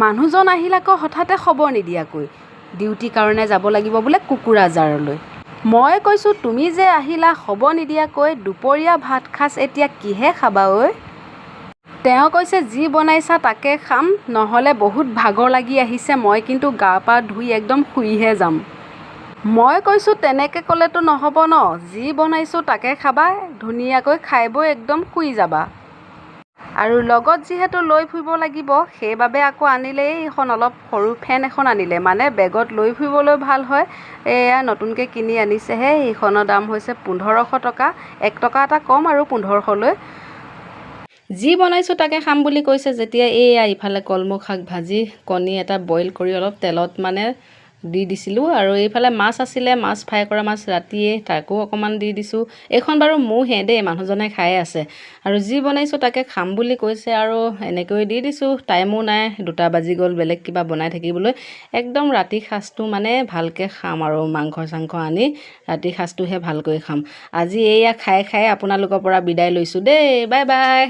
মানুহজন আহিল আকৌ হঠাতে খবৰ নিদিয়াকৈ। ডিউটিৰ কাৰণে যাব লাগিব বোলে কোকৰাঝাৰলৈ। মই কৈছোঁ তুমি যে আহিলা খবৰ নিদিয়াকৈ, দুপৰীয়া ভাত সাজ এতিয়া কিহে খাবা ঐ? তেওঁ কৈছে যি বনাইছা তাকে খাম, নহ'লে বহুত ভাগৰ লাগি আহিছে, মই কিন্তু গা পা ধুই একদম শুইহে যাম। মই কৈছোঁ তেনেকৈ ক'লেতো নহ'ব ন, যি বনাইছোঁ তাকে খাবা, ধুনীয়াকৈ খাই বৈ একদম শুই যাবা। আৰু লগত যিহেতু লৈ ফুৰিব লাগিব সেইবাবে আকৌ আনিলে এইখন অলপ সৰু ফেন এখন আনিলে, মানে বেগত লৈ ফুৰিবলৈ ভাল হয়। এয়া নতুনকৈ কিনি আনিছেহে, এইখনৰ দাম হৈছে 1500 টকা, 1 টকা এটা কম আৰু 1500লৈ। যি বনাইছোঁ তাকে খাম বুলি কৈছে যেতিয়া এয়া ইফালে কলমৌ শাক ভাজি কণী এটা বইল কৰি অলপ তেলত মানে দি দিছিলোঁ, আৰু এইফালে মাছ আছিলে, মাছ ফ্ৰাই কৰা মাছ ৰাতিয়ে তাকো অকণমান দি দিছোঁ। এইখন বাৰু মোৰহে দেই, মানুহজনে খাই আছে। আৰু যি বনাইছোঁ তাকে খাম বুলি কৈছে আৰু এনেকৈ দি দিছোঁ। টাইমো নাই, 2টা বাজি গ'ল বেলেগ কিবা বনাই থাকিবলৈ। একদম ৰাতি সাঁজটো মানে ভালকৈ খাম আৰু মাংস চাংস আনি ৰাতি সাঁজটোহে ভালকৈ খাম। আজি এইয়া খাই আপোনালোকৰ পৰা বিদায় লৈছোঁ দেই, বাই বাই।